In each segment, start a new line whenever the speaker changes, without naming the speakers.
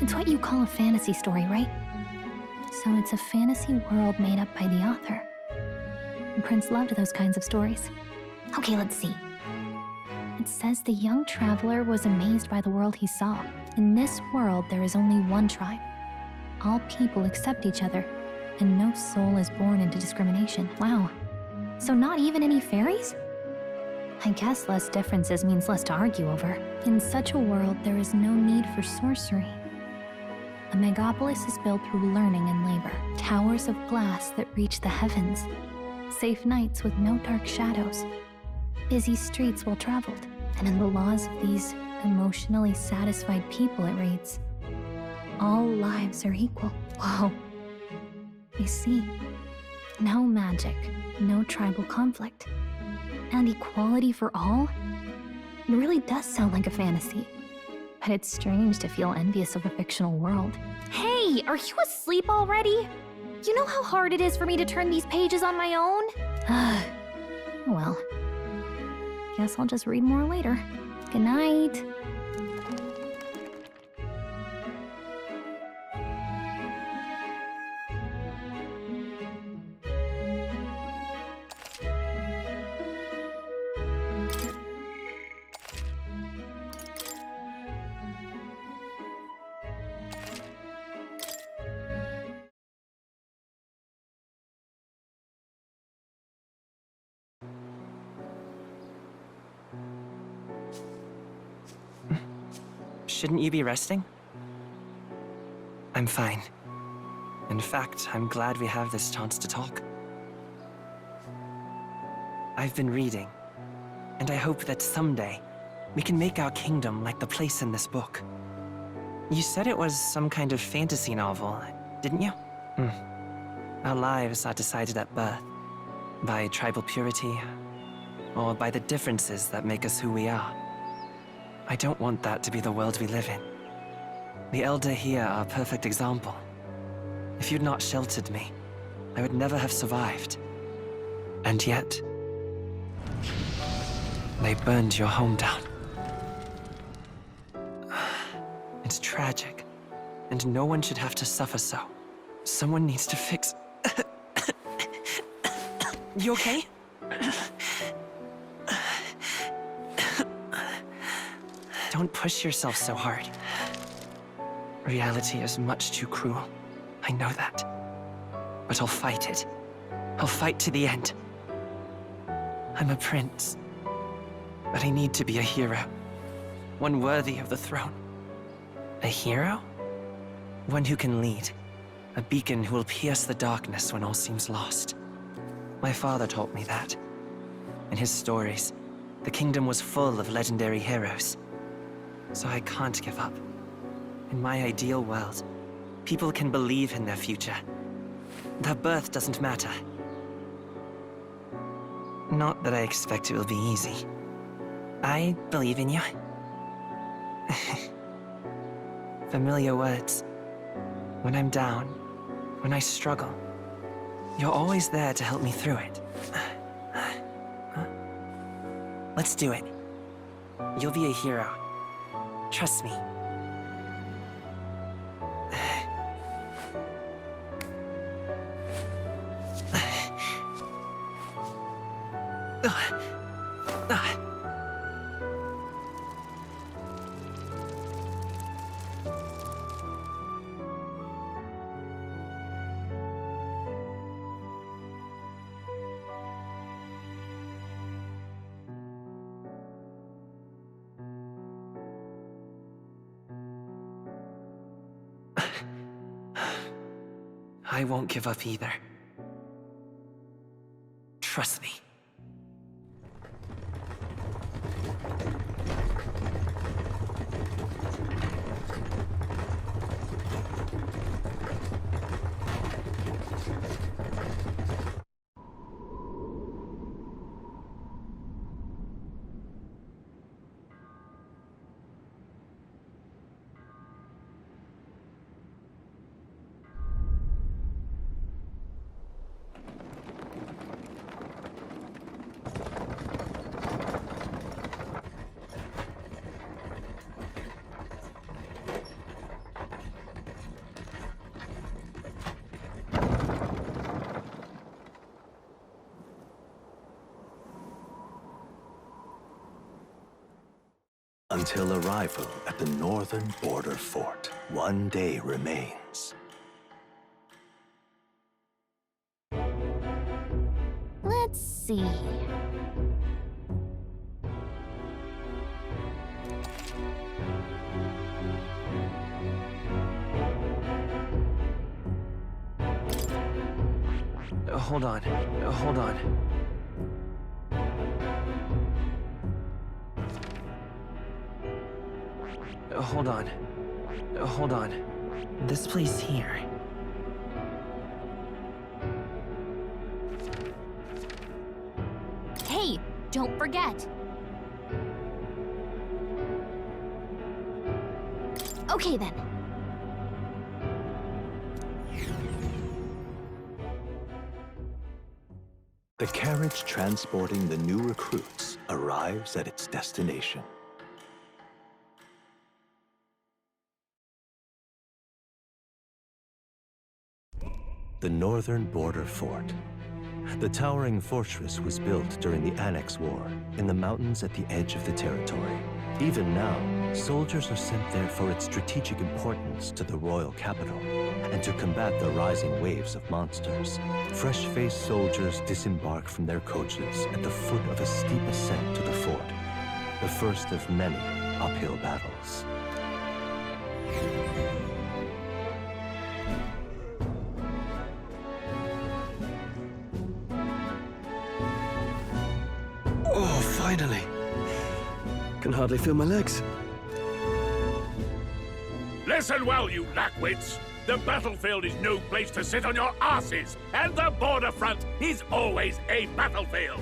It's what you call a fantasy story, right? So it's a fantasy world made up by the author. And Prince loved those kinds of stories. Okay, let's see. It says the young traveler was amazed by the world he saw. In this world, there is only one tribe. All people accept each other, and no soul is born into discrimination. Wow. So not even any fairies? I guess less differences means less to argue over. In such a world, there is no need for sorcery. A megapolis is built through learning and labor. Towers of glass that reach the heavens. Safe nights with no dark shadows. Busy streets well traveled. And in the laws of these emotionally satisfied people, it reads, all lives are equal. Whoa. I see. No magic, no tribal conflict. And equality for all? It really does sound like a fantasy. But it's strange to feel envious of a fictional world.
Hey, are you asleep already? You know how hard it is for me to turn these pages on my own?
Well, guess I'll just read more later. Good night.
Shouldn't you be resting? I'm fine. In fact, I'm glad we have this chance to talk. I've been reading, and I hope that someday we can make our kingdom like the place in this book. You said it was some kind of fantasy novel, didn't you? Our lives are decided at birth, by tribal purity, or by the differences that make us who we are. I don't want that to be the world we live in. The Elder here are a perfect example. If you'd not sheltered me, I would never have survived. And yet, they burned your home down. It's tragic, and no one should have to suffer so. Someone needs to fix... You okay? Don't push yourself so hard. Reality is much too cruel. I know that. But I'll fight it. I'll fight to the end. I'm a prince. But I need to be a hero. One worthy of the throne. A hero? One who can lead. A beacon who will pierce the darkness when all seems lost. My father taught me that. In his stories, the kingdom was full of legendary heroes. So I can't give up. In my ideal world, people can believe in their future. Their birth doesn't matter. Not that I expect it will be easy. I believe in you. Familiar words. When I'm down, when I struggle, you're always there to help me through it. Let's do it. You'll be a hero. Trust me. I won't give up either. Trust me.
until arrival at the northern border fort. One day remains.
Let's see.
Hold on. Hold on. Hold on. Hold on. This place here.
Hey, don't forget. Okay then.
The carriage transporting the new recruits arrives at its destination. The northern border fort. The towering fortress was built during the Annex War in the mountains at the edge of the territory. Even now, soldiers are sent there for its strategic importance to the royal capital and to combat the rising waves of monsters. Fresh-faced soldiers disembark from their coaches at the foot of a steep ascent to the fort, the first of many uphill battles.
Oh, finally! Can hardly feel my legs.
Listen well, you lackwits! The battlefield is no place to sit on your asses, and the border front is always a battlefield.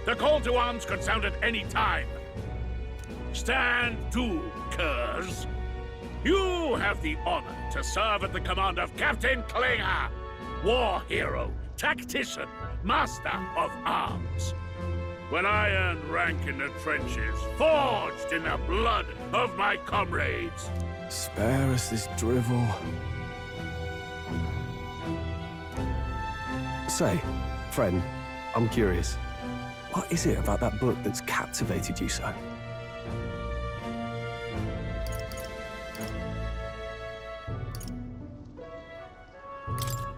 The call to arms could sound at any time. Stand to, curs. You have the honor to serve at the command of Captain Klinger, war hero, tactician, master of arms. When I earned rank in the trenches, forged in the blood of my comrades.
Spare us this drivel. Say, friend, I'm curious. What is it about that book that's captivated you so?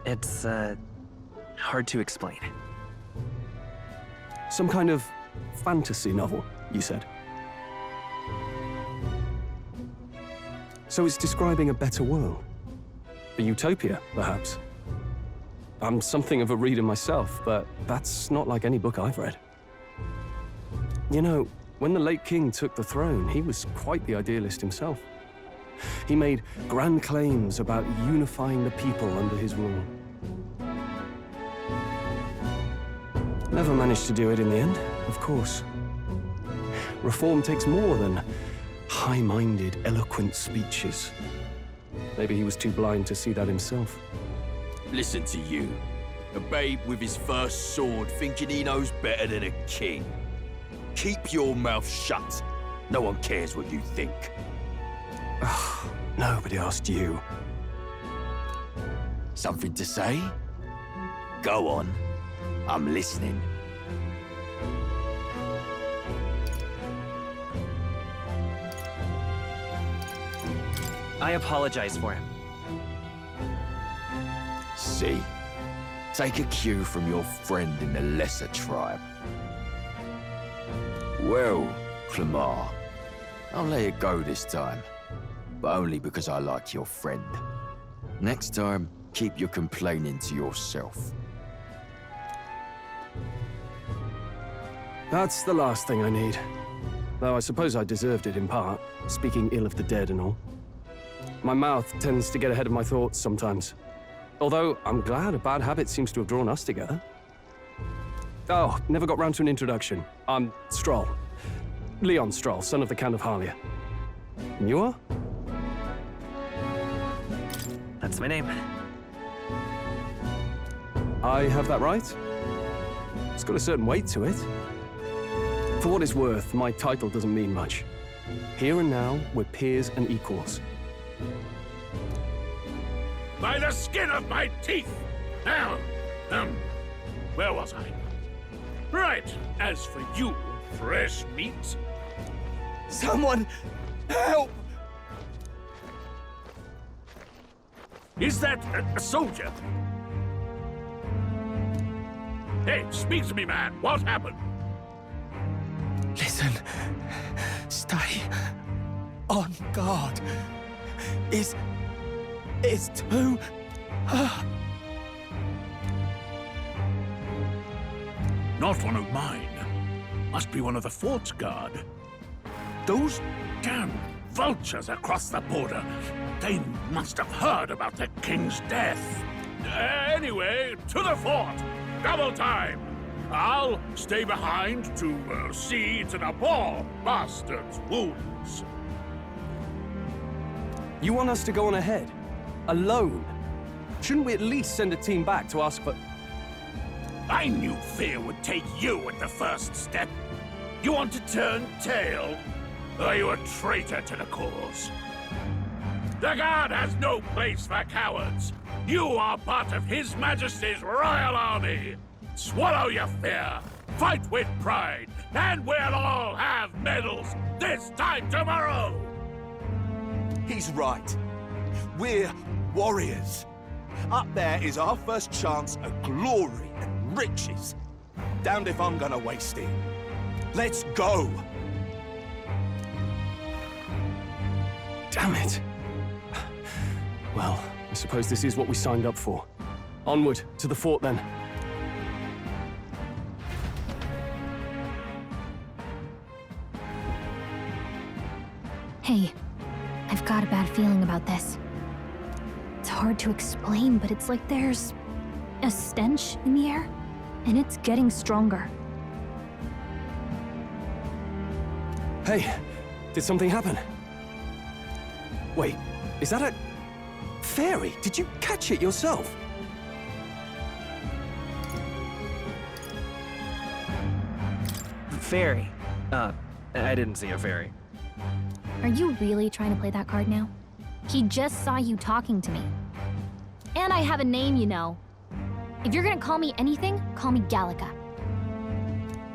It's, hard to explain.
Some kind of fantasy novel, you said? So it's describing a better world? A utopia, perhaps? I'm something of a reader myself, but that's not like any book I've read. You know, when the late king took the throne, he was quite the idealist himself. He made grand claims about unifying the people under his rule. Never managed to do it in the end, of course. Reform takes more than high-minded, eloquent speeches. Maybe he was too blind to see that himself.
Listen to you. A babe with his first sword thinking he knows better than a king. Keep your mouth shut. No one cares what you think.
Nobody asked you.
Something to say? Go on. I'm listening.
I apologize for him.
See? Take a cue from your friend in the lesser tribe. Well, Clemar, I'll let it go this time. But only because I like your friend. Next time, keep your complaining to yourself.
That's the last thing I need. Though I suppose I deserved it in part, speaking ill of the dead and all. My mouth tends to get ahead of my thoughts sometimes. Although, I'm glad a bad habit seems to have drawn us together. Oh, never got round to an introduction. I'm Stroll. Leon Stroll, son of the Count of Harlia. And you are?
That's my name.
I have that right? It's got a certain weight to it. For what it's worth, my title doesn't mean much. Here and now, we're peers and equals.
By the skin of my teeth! Now, where was I? Right, as for you, fresh meat.
Someone
Help! Is that a soldier? Hey, speak to me, man. What happened?
Listen. Stay on guard. It's too...
Not one of mine. Must be one of the fort's guard. Those damn vultures across the border. They must have heard about the king's death. Anyway, to the fort. Double time. I'll stay behind to see to the poor bastard's wounds.
You want us to go on ahead? Alone? Shouldn't we at least send a team back to ask for...
I knew fear would take you at the first step. You want to turn tail? Are you a traitor to the cause? The guard has no place for cowards. You are part of His Majesty's Royal Army. Swallow your fear, fight with pride, and we'll all have medals this time tomorrow!
He's right. We're warriors. Up there is our first chance at glory and riches. Damned if I'm gonna waste it. Let's go!
Damn it. Well, I suppose this is what we signed up for. Onward, to the fort then.
Hey, I've got a bad feeling about this. It's hard to explain, but it's like there's a stench in the air, and it's getting stronger.
Hey, did something happen? Wait, is that a... fairy? Did you catch it yourself?
Fairy. I didn't see a fairy.
Are you really trying to play that card now? He just saw you talking to me. And I have a name, you know. If you're gonna call me anything, call me Gallica.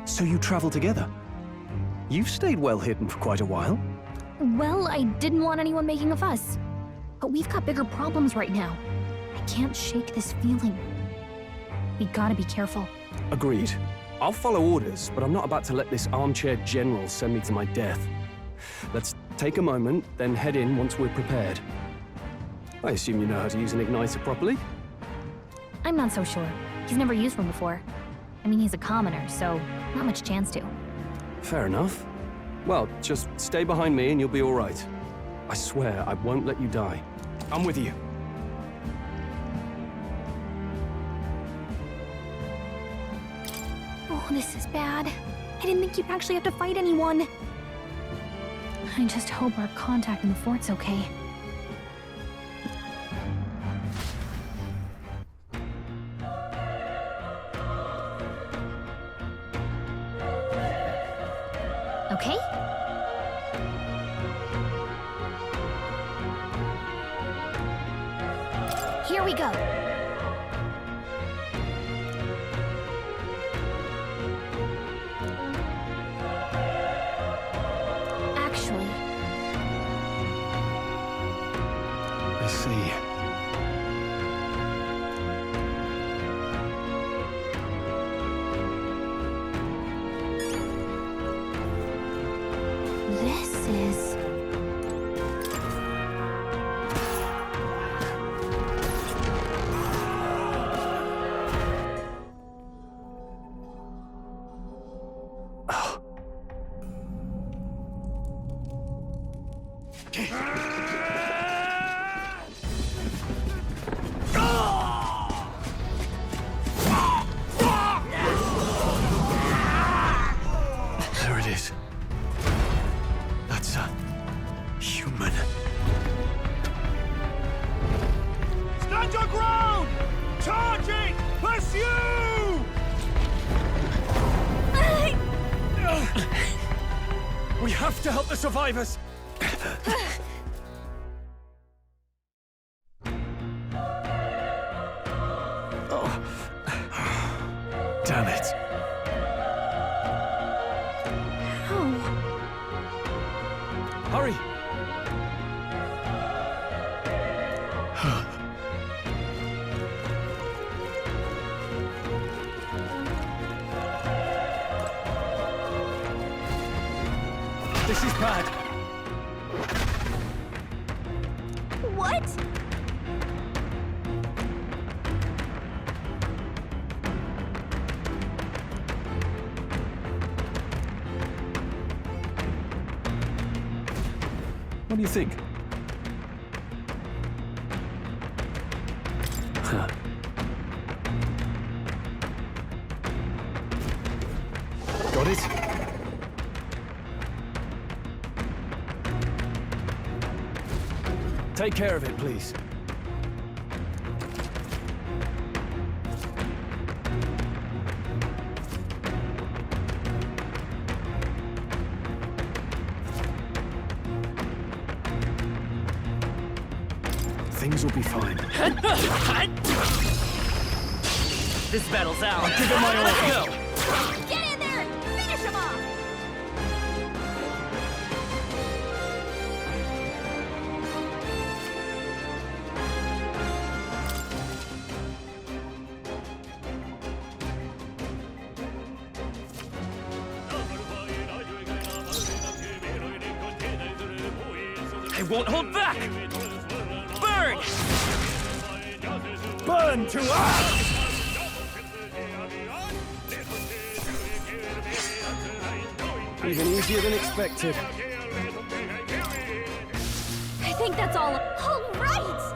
So you travel together? You've stayed well hidden for quite a while.
Well, I didn't want anyone making a fuss. But we've got bigger problems right now. I can't shake this feeling. We gotta be careful.
Agreed. I'll follow orders, but I'm not about to let this armchair general send me to my death. Let's take a moment, then head in once we're prepared. I assume you know how to use an igniter properly?
I'm not so sure. He's never used one before. I mean, he's a commoner, so not much chance to.
Fair enough. Well, just stay behind me and you'll be all right. I swear I won't let you die. I'm with you.
Oh, this is bad. I didn't think you'd actually have to fight anyone. I just hope our contact in the fort's okay. Okay? Here we go. Actually,
I see.
this is...
There it is. That's a human.
Stand your ground! Charging! Pursue!
We have to help the survivors! Oh. Damn it.
Oh,
Hurry! This is bad.
What?
What do you think? Huh. Got it? Take care of it, please. Things will be fine.
This battle's out.
I'll give it my all.
Go!
Get in there! Finish him off!
I won't hold back! Burn!
Burn to ash! Even easier than expected.
I think that's all. All right!